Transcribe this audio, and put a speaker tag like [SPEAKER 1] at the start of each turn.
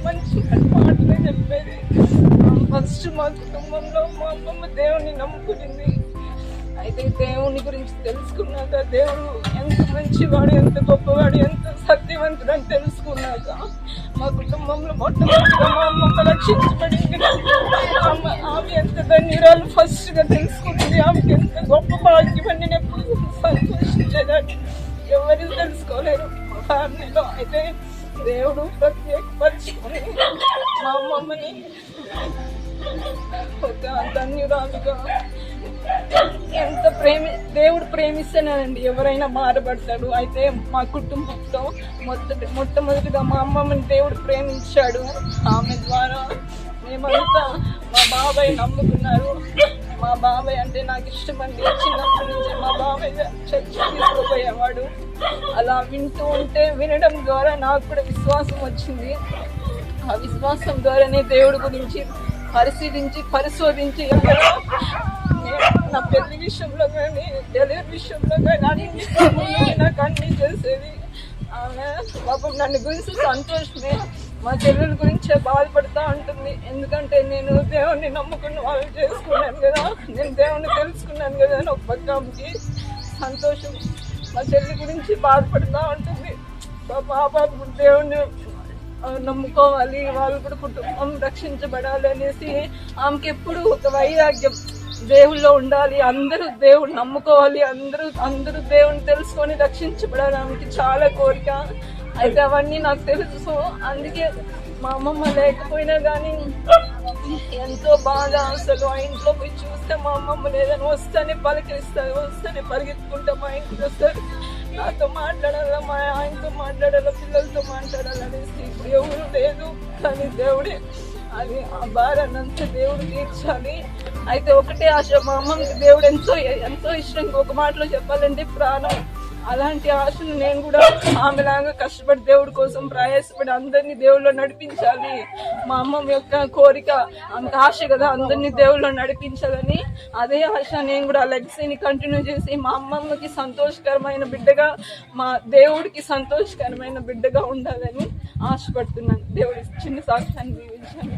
[SPEAKER 1] మంచి మాటలే చెప్పేది. ఫస్ట్ మా కుటుంబంలో మా అమ్మమ్మ దేవుని నమ్ముకునింది. అయితే దేవుని గురించి తెలుసుకున్నాక దేవుడు ఎంత మంచివాడు, ఎంత గొప్పవాడు, ఎంత సత్యవంతుడు అని తెలుసుకున్నాక మా కుటుంబంలో మొట్టమొదటిగా మా అమ్మమ్మ రక్షించబడింది. ఆమె ఎంత ధన్యురాలు ఫస్ట్ గా తెలుసుకుంటుంది. ఆమెకి ఎంత గొప్ప భాగ్యం అని నేను ఎప్పుడు సంతోషించేదాన్ని. ఎవరు తెలుసుకోలేరు మా ఫ్యామిలీలో. అయితే దేవుడు ప్రత్యేకపరుచుకొని మా అమ్మమ్మని ఒక ధన్యురాలుగా ఎంత దేవుడు ప్రేమిస్తేనండి ఎవరైనా మారబడతాడు. అయితే మా కుటుంబంలో మొట్టమొదటిగా మా అమ్మమ్మని దేవుడు ప్రేమించాడు. ఆమె ద్వారా మేమంతా మా బాబాయ్ నమ్ముకున్నారు. మా బాబాయ్ అంటే నాకు ఇష్టమండి. చిన్నప్పటి నుంచి మా బాబాయ్ చర్చి తీసుకుపోయేవాడు. అలా వింటూ ఉంటే వినడం ద్వారా నాకు కూడా విశ్వాసం వచ్చింది. ఆ విశ్వాసం ద్వారానే దేవుడి గురించి పరిశోధించి నా పెళ్లి విషయంలో కానీ డెలివరీ విషయంలో కానీ నాకు అన్ని చేసేది. ఆమె పాపం నన్ను గురించి సంతోషమే, మా చెల్లెల గురించే బాధపడుతూ ఉంటుంది. ఎందుకంటే నేను దేవుణ్ణి నమ్ముకున్న వాళ్ళు చేసుకున్నాను కదా, నేను దేవుణ్ణి తెలుసుకున్నాను కదా అని ఒక పక్క ఆమెకి సంతోషం. మా చెల్లి గురించి బాధపడుతూ ఉంటుంది. పాప దేవుణ్ణి నమ్ముకోవాలి, వాళ్ళు కూడా కుటుంబం రక్షించబడాలి అనేసి ఆమెకి ఎప్పుడు ఒక వైరాగ్యం, దేవుళ్ళో ఉండాలి, అందరూ దేవుడు నమ్ముకోవాలి, అందరూ దేవుని తెలుసుకొని రక్షించబడాలి, ఆమెకి చాలా కోరిక. అయితే అవన్నీ నాకు తెలుసు. అందుకే మా అమ్మమ్మ లేకపోయినా కానీ ఎంతో బాధ. అసలు ఆ ఇంట్లో పోయి చూస్తే మా అమ్మమ్మ లేదని వస్తేనే పలకరిస్తారు, వస్తేనే పరిగెత్తుకుంటా మా ఇంటికి వస్తారు. నాతో మాట్లాడాలా, మా ఆయనతో మాట్లాడాలా, పిల్లలతో మాట్లాడాలనేసి. ఇప్పుడు ఎవరు లేదు కానీ దేవుడే అది ఆ భారాన్నంతా దేవుడు తీర్చాలి. అయితే ఒకటే ఆశ, మా అమ్మకి దేవుడు ఎంతో ఇష్టం. ఒక మాటలో చెప్పాలంటే ప్రాణం. అలాంటి ఆశను నేను కూడా ఆమెలాగా కష్టపడి దేవుడి కోసం ప్రయాసపడి అందరినీ దేవుళ్ళో నడిపించాలి. మా అమ్మమ్మ యొక్క కోరిక అంత ఆశ కదా, అందరినీ దేవుళ్ళో నడిపించాలని. అదే ఆశ నేను కూడా లెగసీని కంటిన్యూ చేసి మా అమ్మమ్మకి సంతోషకరమైన బిడ్డగా, మా దేవుడికి సంతోషకరమైన బిడ్డగా ఉండాలని ఆశపడుతున్నాను. దేవుడి చిన్న సాక్ష్యాన్ని దీవించాను.